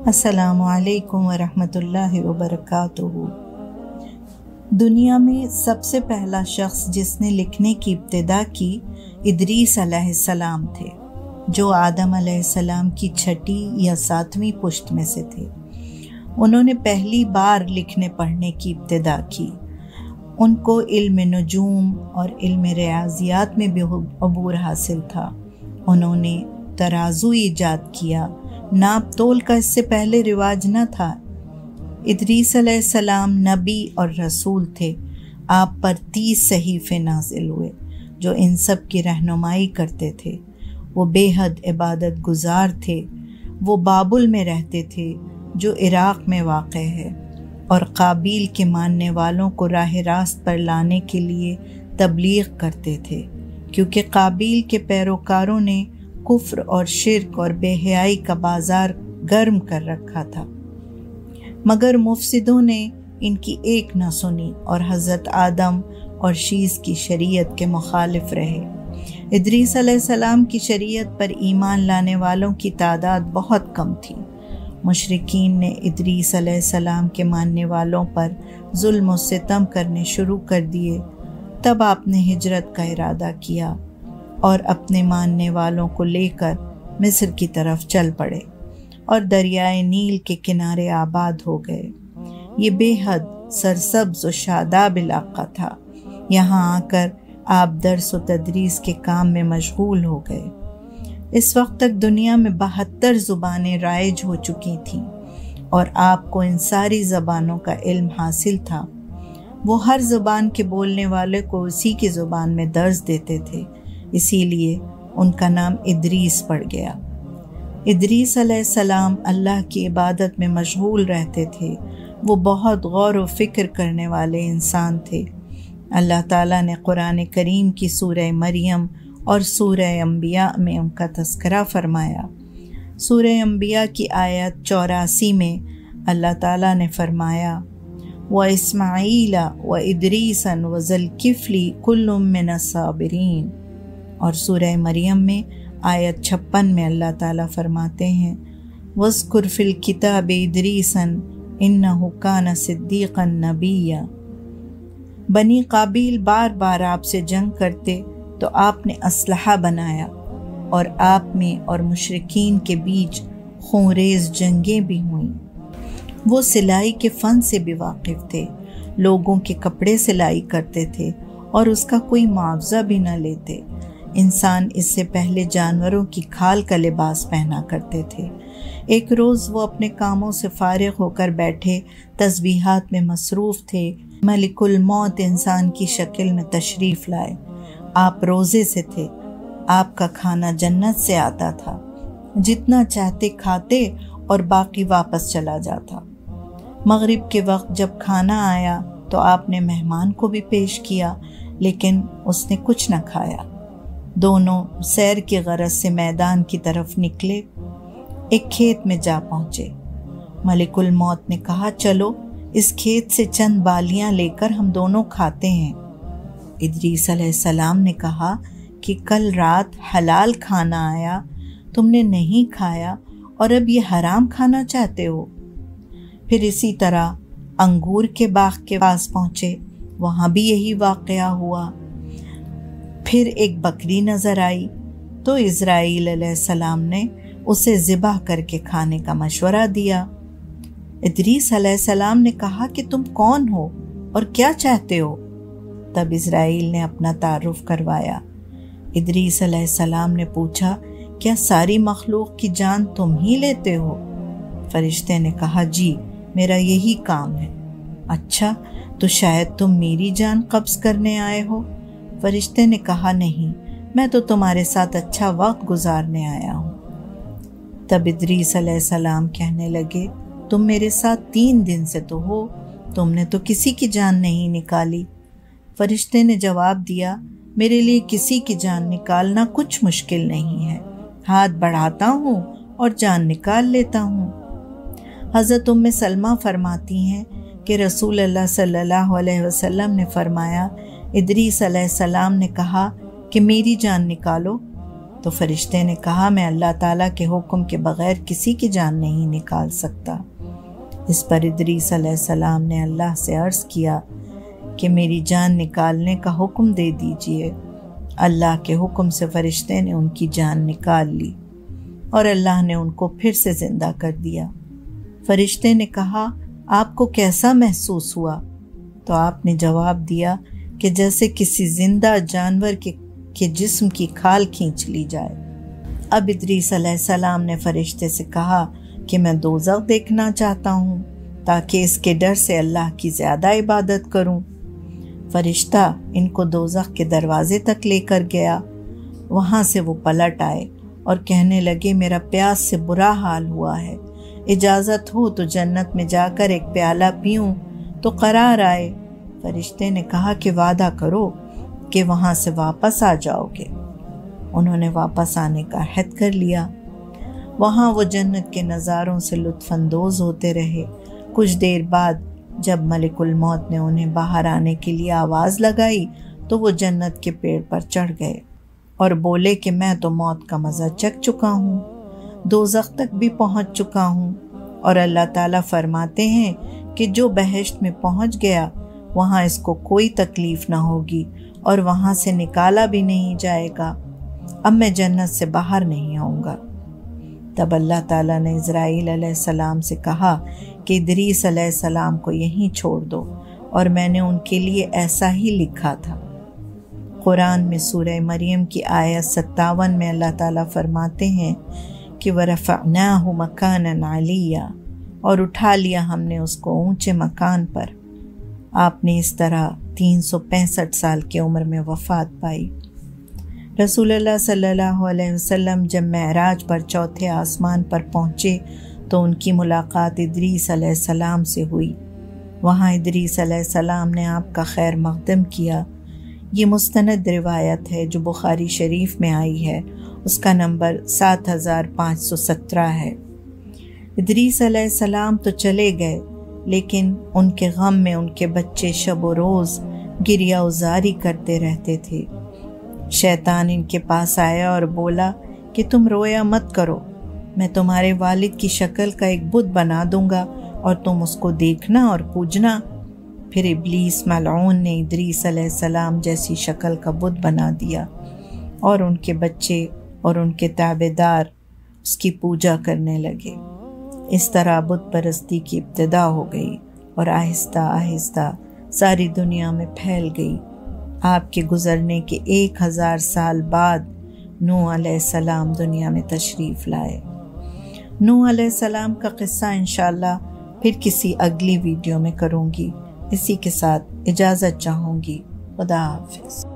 السلام علیکم ورحمۃ اللہ وبرکاتہ۔ دنیا میں سب سے پہلا شخص جس نے لکھنے کی ابتدا کی ادریس علیہ السلام تھے، جو آدم علیہ السلام کی 6 یا 7ویں پشت میں سے تھے۔ انہوں نے پہلی بار لکھنے پڑھنے کی ابتدا کی۔ ان کو علم نجوم اور علم ریاضیات میں بھی عبور حاصل تھا۔ انہوں نے ترازو ایجاد کیا۔ ناپ تول کا اس سے پہلے رواج نہ تھا۔ ادریس علیہ السلام نبی اور رسول تھے۔ آپ پر 30 صحیفے نازل ہوئے جو ان سب کی رہنمائی کرتے تھے۔ وہ بے حد عبادت گزار تھے۔ وہ بابل میں رہتے تھے جو عراق میں واقع ہے، اور قابیل کے ماننے والوں کو راہ راست پر لانے کے لیے تبلیغ کرتے تھے، کیونکہ قابیل کے پیروکاروں نے کفر اور شرک اور بے حیائی کا بازار گرم کر رکھا تھا، مگر مفسدوں نے ان کی ایک نہ سنی اور حضرت آدم اور شیس کی شریعت کے مخالف رہے۔ ادریس علیہ السلام کی شریعت پر ایمان لانے والوں کی تعداد بہت کم تھی۔ مشرکین نے ادریس علیہ السلام کے ماننے والوں پر ظلم و ستم کرنے شروع کر دیے۔ تب آپ نے ہجرت کا ارادہ کیا اور اپنے ماننے والوں کو لے کر مصر کی طرف چل پڑے اور دریائے نیل کے کنارے آباد ہو گئے۔ یہ بے حد سرسبز و شاداب علاقہ تھا۔ یہاں آ کر آپ درس و تدریس کے کام میں مشغول ہو گئے۔ اس وقت تک دنیا میں 72 زبانیں رائج ہو چکی تھیں اور آپ کو ان ساری زبانوں کا علم حاصل تھا۔ وہ ہر زبان کے بولنے والے کو اسی کی زبان میں درس دیتے تھے، اسی لیے ان کا نام ادریس پڑ گیا۔ ادریس علیہ السلام اللہ کی عبادت میں مشغول رہتے تھے۔ وہ بہت غور و فکر کرنے والے انسان تھے۔ اللہ تعالیٰ نے قرآن کریم کی سورہ مریم اور سورہ انبیاء میں ان کا تذکرہ فرمایا۔ سورہ انبیاء کی آیت 84 میں اللہ تعالیٰ نے فرمایا وَإِسْمَعِيلَ وَإِدْرِيسًا وَذَا الْكِفْلِ كُلٌّ مِّنَ الصَّابِرِينَ، اور سورہ مریم میں آیت 56 میں اللہ تعالیٰ فرماتے ہیں وَاذْكُرْ فِي الْكِتَابِ إِدْرِيسًا إِنَّهُ كَانَ صِدِّيقًا نَبِيًّا۔ بنی قابیل بار بار آپ سے جنگ کرتے تو آپ نے اسلحہ بنایا، اور آپ میں اور مشرکین کے بیچ خونریز جنگیں بھی ہوئیں۔ وہ سلائی کے فن سے بھی واقف تھے۔ لوگوں کے کپڑے سلائی کرتے تھے اور اس کا کوئی معاوضہ بھی نہ لیتے۔ انسان اس سے پہلے جانوروں کی کھال کا لباس پہنا کرتے تھے۔ ایک روز وہ اپنے کاموں سے فارغ ہو کر بیٹھے تسبیحات میں مصروف تھے۔ ملک الموت انسان کی شکل میں تشریف لائے۔ آپ روزے سے تھے۔ آپ کا کھانا جنت سے آتا تھا، جتنا چاہتے کھاتے اور باقی واپس چلا جاتا۔ مغرب کے وقت جب کھانا آیا تو آپ نے مہمان کو بھی پیش کیا، لیکن اس نے کچھ نہ کھایا۔ دونوں سیر کی غرض سے میدان کی طرف نکلے۔ ایک کھیت میں جا پہنچے۔ ملک الموت نے کہا چلو اس کھیت سے چند بالیاں لے کر ہم دونوں کھاتے ہیں۔ ادریس علیہ السلام نے کہا کہ کل رات حلال کھانا آیا، تم نے نہیں کھایا اور اب یہ حرام کھانا چاہتے ہو۔ پھر اسی طرح انگور کے باغ کے پاس پہنچے، وہاں بھی یہی واقعہ ہوا۔ پھر ایک بکری نظر آئی تو اسرائیل علیہ السلام نے اسے ذبح کر کے کھانے کا مشورہ دیا۔ ادریس علیہ السلام نے کہا کہ تم کون ہو اور کیا چاہتے ہو؟ تب اسرائیل نے اپنا تعارف کروایا۔ ادریس علیہ السلام نے پوچھا کیا ساری مخلوق کی جان تم ہی لیتے ہو؟ فرشتے نے کہا جی، میرا یہی کام ہے۔ اچھا، تو شاید تم میری جان قبض کرنے آئے ہو؟ فرشتے نے کہا نہیں، میں تو تمہارے ساتھ اچھا وقت گزارنے آیا ہوں۔ تب ادریس علیہ السلام کہنے لگے تم میرے ساتھ 3 دن سے تو ہو، تم نے تو کسی کی جان نہیں نکالی۔ فرشتے نے جواب دیا میرے لیے کسی کی جان نکالنا کچھ مشکل نہیں ہے، ہاتھ بڑھاتا ہوں اور جان نکال لیتا ہوں۔ حضرت ام سلمہ فرماتی ہیں کہ رسول اللہ صلی اللہ علیہ وسلم نے فرمایا ادریس علیہ السلام نے کہا کہ میری جان نکالو، تو فرشتے نے کہا میں اللہ تعالیٰ کے حکم کے بغیر کسی کی جان نہیں نکال سکتا۔ اس پر ادریس علیہ السلام نے اللہ سے عرض کیا کہ میری جان نکالنے کا حکم دے دیجئے۔ اللہ کے حکم سے فرشتے نے ان کی جان نکال لی اور اللہ نے ان کو پھر سے زندہ کر دیا۔ فرشتے نے کہا آپ کو کیسا محسوس ہوا؟ تو آپ نے جواب دیا کہ جیسے کسی زندہ جانور کے جسم کی کھال کھینچ لی جائے۔ اب ادریس علیہ السلام نے فرشتے سے کہا کہ میں دوزخ دیکھنا چاہتا ہوں تاکہ اس کے ڈر سے اللہ کی زیادہ عبادت کروں۔ فرشتہ ان کو دوزخ کے دروازے تک لے کر گیا۔ وہاں سے وہ پلٹ آئے اور کہنے لگے میرا پیاس سے برا حال ہوا ہے، اجازت ہو تو جنت میں جا کر ایک پیالہ پیوں تو قرار آئے۔ فرشتے نے کہا کہ وعدہ کرو کہ وہاں سے واپس آ جاؤ گے۔ انہوں نے واپس آنے کا عہد کر لیا۔ وہاں وہ جنت کے نظاروں سے لطف اندوز ہوتے رہے۔ کچھ دیر بعد جب ملک الموت نے انہیں باہر آنے کے لیے آواز لگائی تو وہ جنت کے پیڑ پر چڑھ گئے اور بولے کہ میں تو موت کا مزہ چکھ چکا ہوں، دوزخ تک بھی پہنچ چکا ہوں، اور اللہ تعالیٰ فرماتے ہیں کہ جو بہشت میں پہنچ گیا وہاں اس کو کوئی تکلیف نہ ہوگی اور وہاں سے نکالا بھی نہیں جائے گا۔ اب میں جنت سے باہر نہیں آؤں گا۔ تب اللہ تعالیٰ نے اسرائیل علیہ السلام سے کہا کہ ادریس علیہ السلام کو یہیں چھوڑ دو، اور میں نے ان کے لیے ایسا ہی لکھا تھا۔ قرآن میں سورہ مریم کی آیت 57 میں اللہ تعالیٰ فرماتے ہیں کہ وَرَفَعْنَاهُ مَكَانًا عَلِيًّا، اور اٹھا لیا ہم نے اس کو اونچے مکان پر۔ آپ نے اس طرح 365 سال کی عمر میں وفات پائی۔ رسول اللہ صلی اللہ علیہ وسلم جب معراج پر چوتھے آسمان پر پہنچے تو ان کی ملاقات ادریس علیہ السلام سے ہوئی۔ وہاں ادریس علیہ السلام نے آپ کا خیر مقدم کیا۔ یہ مستند روایت ہے جو بخاری شریف میں آئی ہے، اس کا نمبر 7517 ہے۔ ادریس علیہ السلام تو چلے گئے، لیکن ان کے غم میں ان کے بچے شب و روز گریہ وزاری کرتے رہتے تھے۔ شیطان ان کے پاس آیا اور بولا کہ تم رویا مت کرو، میں تمہارے والد کی شکل کا ایک بت بنا دوں گا اور تم اس کو دیکھنا اور پوجنا۔ پھر ابلیس ملعون نے ادریس علیہ السلام جیسی شکل کا بت بنا دیا اور ان کے بچے اور ان کے تابعدار اس کی پوجا کرنے لگے۔ اس طرح بت پرستی کی ابتدا ہو گئی اور آہستہ آہستہ ساری دنیا میں پھیل گئی۔ آپ کے گزرنے کے 1000 سال بعد نوح علیہ السلام دنیا میں تشریف لائے۔ نوح علیہ السلام کا قصہ انشاءاللہ پھر کسی اگلی ویڈیو میں کروں گی۔ اسی کے ساتھ اجازت چاہوں گی۔ خدا حافظ۔